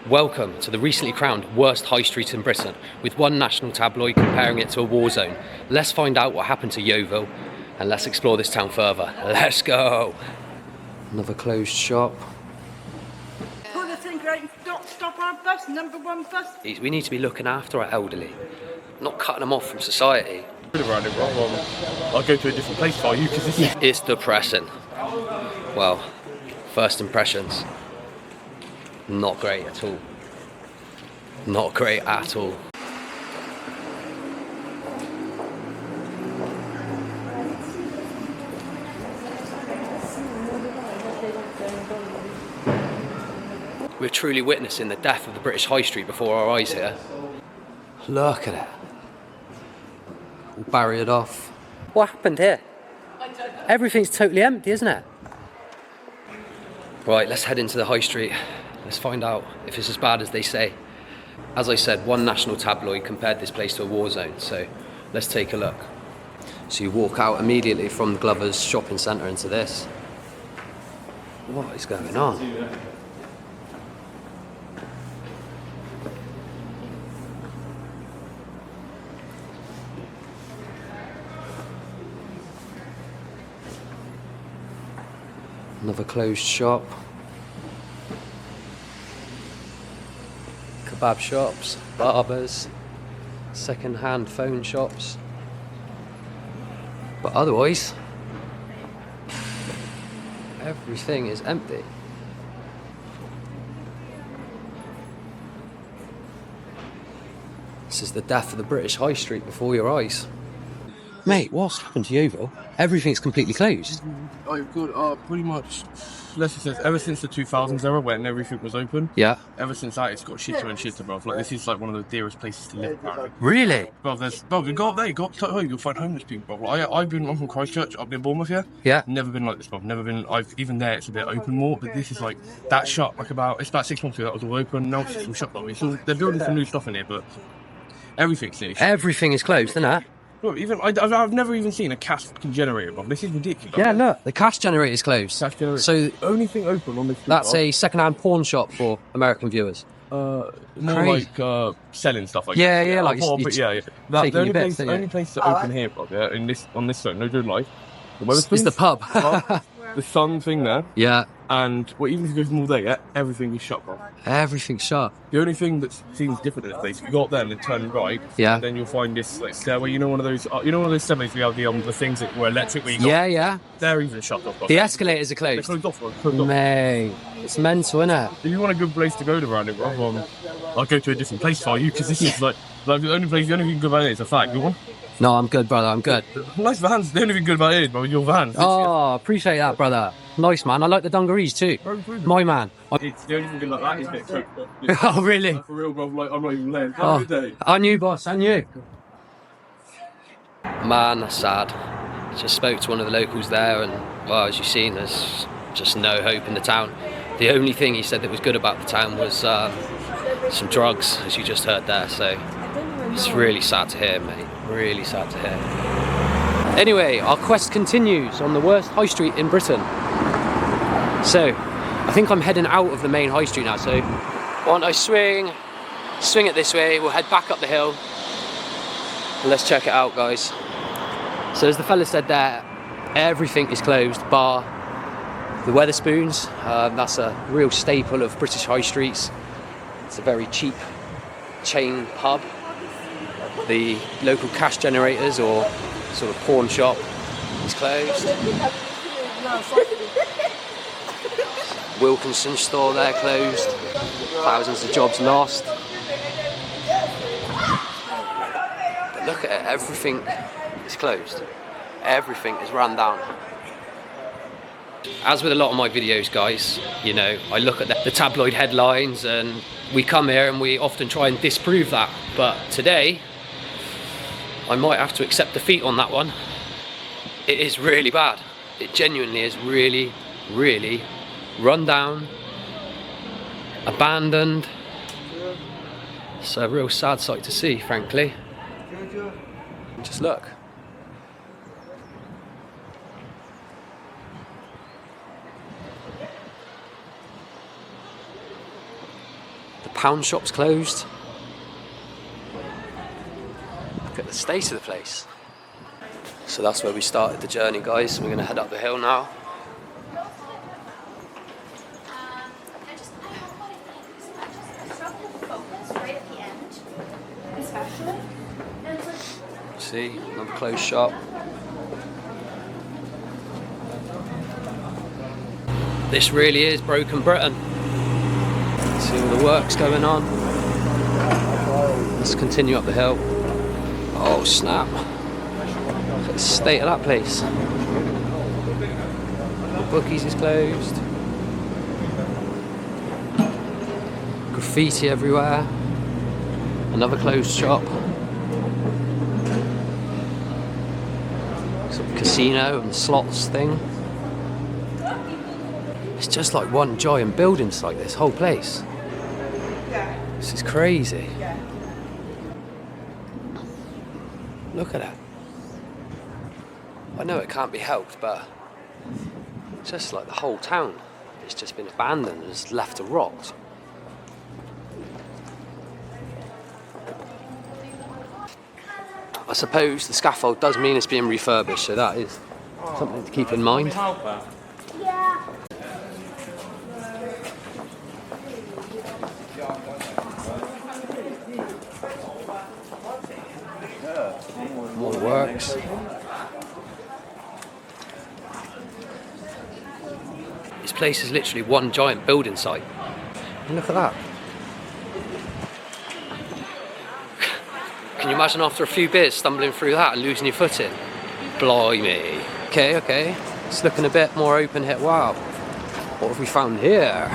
Welcome to the recently crowned worst high street in Britain, with one national tabloid comparing it to a war zone. Let's find out what happened to Yeovil, and let's explore this town further. Let's go! Another closed shop. Pull the thing right, stop our bus, number one bus. We need to be looking after our elderly, not cutting them off from society. I'll go to a different place for you, because this is... It's depressing. Well, first impressions, not great at all. Not great at all. We're truly witnessing the death of the British High Street before our eyes here. Look at it. All barriered off. What happened here? Everything's totally empty, isn't it? Right, let's head into the high street. Let's find out if it's as bad as they say. As I said, one national tabloid compared this place to a war zone, so let's take a look. So you walk out immediately from the Glover's shopping centre into this. What is going on? Another closed shop. Kebab shops, barbers, second-hand phone shops. But otherwise, everything is empty. This is the death of the British High Street before your eyes. Mate, what's happened to Yeovil? Everything's completely closed. I've got pretty much, let's just say, ever since the 2000s era when everything was open. Yeah. Ever since that, it's got shitter and shitter, bruv. Like, this is like one of the dearest places to live, apparently. Really? Bruv, you go up there, you go up to home, you'll find homeless people, bruv. I'm from Christchurch, up near Bournemouth here. Yeah. Never been like this, bruv. Never been, even there, it's a bit open more, but this is like, that shut, it's about 6 months ago, that was all open, now it's all shut, bruv. They're building some new stuff in here, but everything's finished. Everything is closed, isn't it? Look, I've never even seen a cash generator, bruv. This is ridiculous. Yeah, look, the cash generator is closed. Cash generator. So The only thing open on this street, that's bruv, a second-hand pawn shop for American viewers. more Crazy. like selling stuff like Yeah, that. yeah, like but you yeah. taking The only your bits, place, don't you? only place to open here, bruv, yeah, on this zone, no good life. The It's the pub. the sun thing there, Yeah, and even if you go from all day, yeah, everything is shut, bruv. everything's shut. The only thing that seems different in this place, if you go up there and then turn right, Yeah. and then you'll find this like stairway. You know one of those stairways we have the things that were electric. Where you got, Yeah. they're even shut off. Bruv. The escalators are They're closed. closed off, bruv, closed off. Mate, it's mental, isn't it? If you want a good place to go to around it, bruv, I'll go to a different place for you, because this is like the only thing good about it is a fact. You want? No, I'm good, brother, I'm good. Nice vans. The only thing good about it is, bro, your vans. Oh, appreciate that, brother. Nice, man. I like the dungarees too. My man. It's the only thing good like that is next week. Oh, really? For real, bro. Like, I'm not even laying. Have a Oh, good day. I knew, boss, I knew. Man, that's sad. Just spoke to one of the locals there, and, well, as you've seen, there's just no hope in the town. The only thing he said that was good about the town was some drugs, as you just heard there, so it's really sad to hear, mate. Really sad to hear. Anyway, our quest continues on the worst high street in Britain. So, I think I'm heading out of the main high street now, so why don't I swing it this way, we'll head back up the hill, and let's check it out, guys. So as the fella said there, everything is closed, bar the Wetherspoons. That's a real staple of British high streets. It's a very cheap chain pub. The local cash generators or sort of pawn shop is closed. Wilkinson store there closed. Thousands of jobs lost. But look at it, everything is closed. Everything is run down. As with a lot of my videos, guys, you know, I look at the tabloid headlines and we come here and we often try and disprove that. But today, I might have to accept defeat on that one. It is really bad. It genuinely is really, really run down, abandoned. It's a real sad sight to see, frankly. Just look. The Pound shop's closed. Look at the state of the place. So that's where we started the journey, guys. We're going to head up the hill now. See, another closed shop. This really is broken Britain. See all the work's going on. Let's continue up the hill. Oh snap. Look at the state of that place. The Bookies is closed. Graffiti everywhere. Another closed shop. Some casino and slots thing. It's just like one giant building site, this whole place. This is crazy. Look at that. I know it can't be helped, but it's just like the whole town. It's just been abandoned and it's left to rot. I suppose the scaffold does mean it's being refurbished, so that is something to keep in mind. More works. This place is literally one giant building site. And look at that. Can you imagine after a few beers stumbling through that and losing your footing? Blimey. Okay. It's looking a bit more open here. Wow. What have we found here?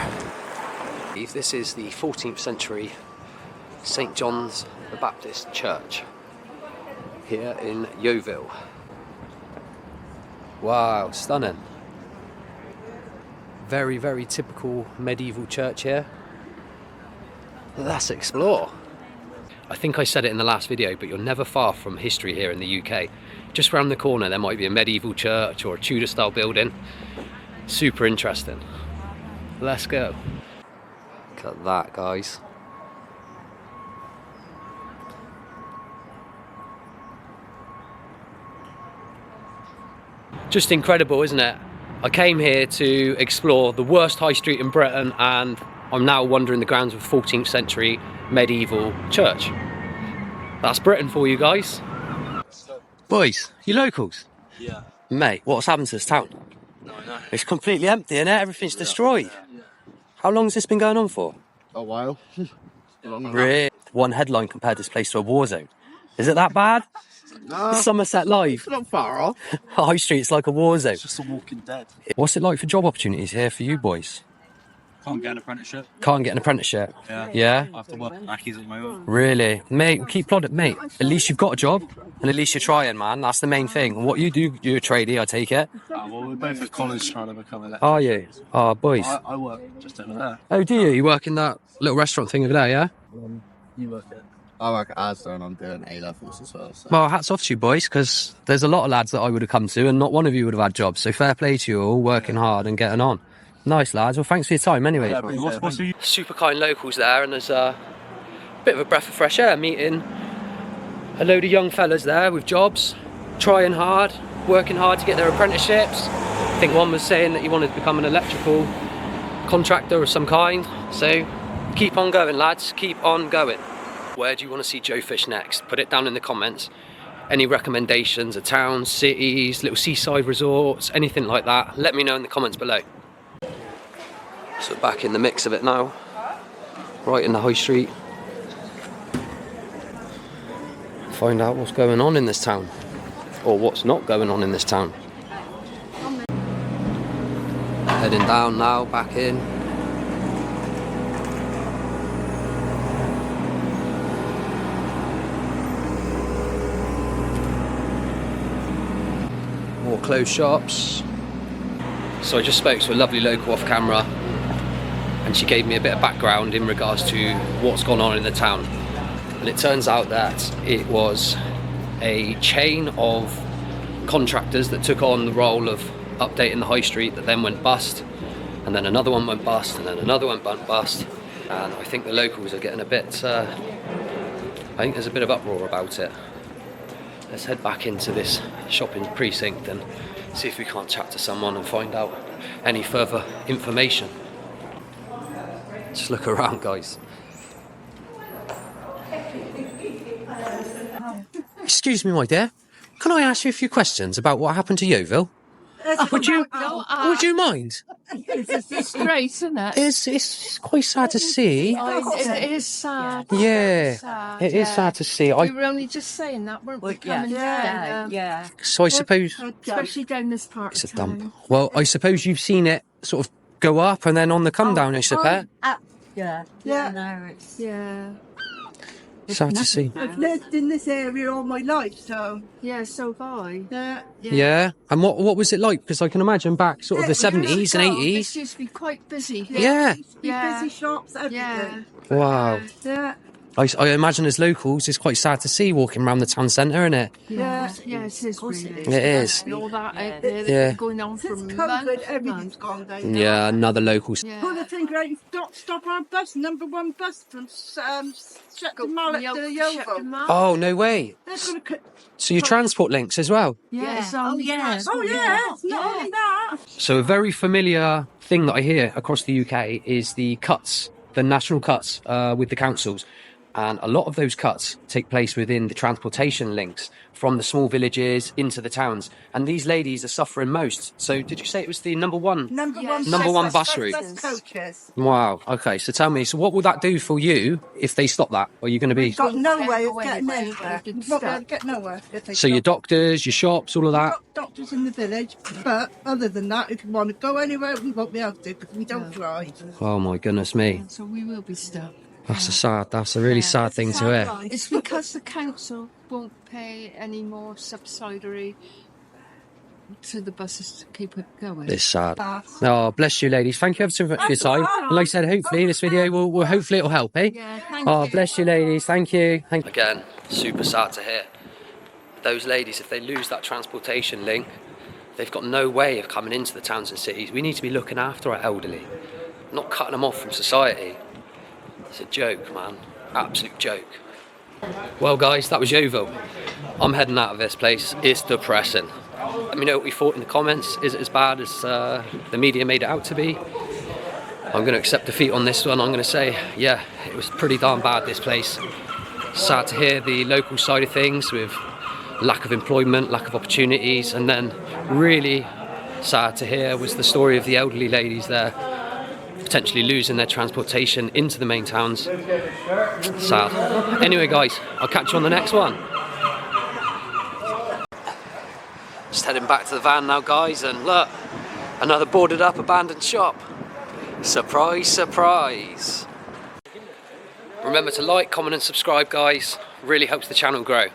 This is the 14th century St. John's the Baptist Church here in Yeovil. Wow, stunning. Very, very typical medieval church here. Let's explore. I think I said it in the last video, but you're never far from history here in the UK. Just round the corner there might be a medieval church or a Tudor style building. Super interesting. Let's go. Look at that, guys. Just incredible, isn't it? I came here to explore the worst high street in Britain and I'm now wandering the grounds of a 14th century medieval church. That's Britain for you guys. Boys, you locals? Yeah. Mate, what's happened to this town? No, I know. It's completely empty, innit? Everything's destroyed. How long has this been going on for? A while. Really? One headline compared this place to a war zone. Is it that bad? No. Somerset Live. It's not far off. High Street's like a war zone. It's just a Walking Dead. What's it like for job opportunities here for you boys? Can't get an apprenticeship. Can't get an apprenticeship? Yeah. Yeah? I have to work Mackies at my own. Really? Mate, keep plodding, mate. At least you've got a job. And at least you're trying, man. That's the main thing. And what you do, you're a tradie, I take it. Well, we're both at college trying to become electric. Are you? Oh, boys. I work just over there. Oh, do you? You work in that little restaurant thing over there, yeah? You work at? I work at Asda and I'm doing A-levels as well. So. Well, hats off to you, boys, because there's a lot of lads that I would have come to and not one of you would have had jobs. So fair play to you all, working hard and getting on. Nice, lads. Well, thanks for your time anyway. Yeah, What's the Super kind locals there, and there's a bit of a breath of fresh air meeting a load of young fellas there with jobs, trying hard, working hard to get their apprenticeships. I think one was saying that he wanted to become an electrical contractor of some kind. So keep on going, lads, keep on going. Where do you want to see JoeFish next? Put it down in the comments. Any recommendations of towns, cities, little seaside resorts, anything like that, let me know in the comments below. So back in the mix of it now, right in the high street. Find out what's going on in this town, or what's not going on in this town. Heading down now, back in. More closed shops. So I just spoke to a lovely local off camera and she gave me a bit of background in regards to what's gone on in the town. And it turns out that it was a chain of contractors that took on the role of updating the high street that then went bust, and then another one went bust, and then another one went bust. and I think the locals are getting a bit, I think there's a bit of uproar about it. Let's head back into this shopping precinct and see if we can't chat to someone and find out any further information. Just look around, guys. Excuse me, my dear. Can I ask you a few questions about what happened to Yeovil? Would you mind? It's disgrace, isn't it? It's quite sad to see. It is sad. Yeah, it is sad to see. We were only just saying that, weren't we? Coming down, So I suppose especially down this part it's a of town. dump. Well, I suppose you've seen it sort of go up and then on the come down, disrepair. Yeah. No, it's Sad to see. I've lived in this area all my life, so so have I. Yeah. And what was it like? Because I can imagine back sort of the 70s and 80s. This used to be quite busy. Yeah. busy shops, everything. Wow. Yeah. I imagine as locals, it's quite sad to see walking around the town centre, isn't it? Yeah, it is really. It is. And all that out there Yeah. that's going on for Since months. COVID, everything's gone down. Yeah, another locals. Pull the thing right, stop our bus, number 1 bus from Shepton Mallet to Yeovil. Oh, no way. They're going to So your transport links as well? Yes. Oh yeah, it's not only that. So a very familiar thing that I hear across the UK is the cuts, the national cuts with the councils. And a lot of those cuts take place within the transportation links from the small villages into the towns. And these ladies are suffering most. So did you say it was the number one bus route? Bus coaches. Wow. Okay. So tell me, so what will that do for you if they stop that? Are you going to be... Got no way of getting anywhere. We've not going to get nowhere. If they So your stop. doctors, your shops, all of that? We've got doctors in the village, but other than that, if you want to go anywhere, we won't be able to because we don't drive. Oh my goodness me. So we will be stuck. That's a really sad thing to hear. It's because the council won't pay any more subsidiary to the buses to keep it going. It's sad. Oh, bless you, ladies. Thank you ever so much for your time. And like I said, hopefully this video will hopefully it'll help, eh? Yeah, Bless you, ladies. Thank you. Again, super sad to hear. Those ladies, if they lose that transportation link, they've got no way of coming into the towns and cities. We need to be looking after our elderly, not cutting them off from society. It's a joke, man. Absolute joke. Well, guys, that was Yeovil. I'm heading out of this place. It's depressing. Let me know what you thought in the comments. Is it as bad as the media made it out to be? I'm going to accept defeat on this one. I'm going to say, yeah, it was pretty darn bad, this place. Sad to hear the local side of things with lack of employment, lack of opportunities, and then really sad to hear was the story of the elderly ladies there potentially losing their transportation into the main towns. Sad. Anyway, guys, I'll catch you on the next one. Just heading back to the van now, guys, and look, another boarded up abandoned shop. Surprise, surprise. Remember to like, comment and subscribe, guys. Really helps the channel grow.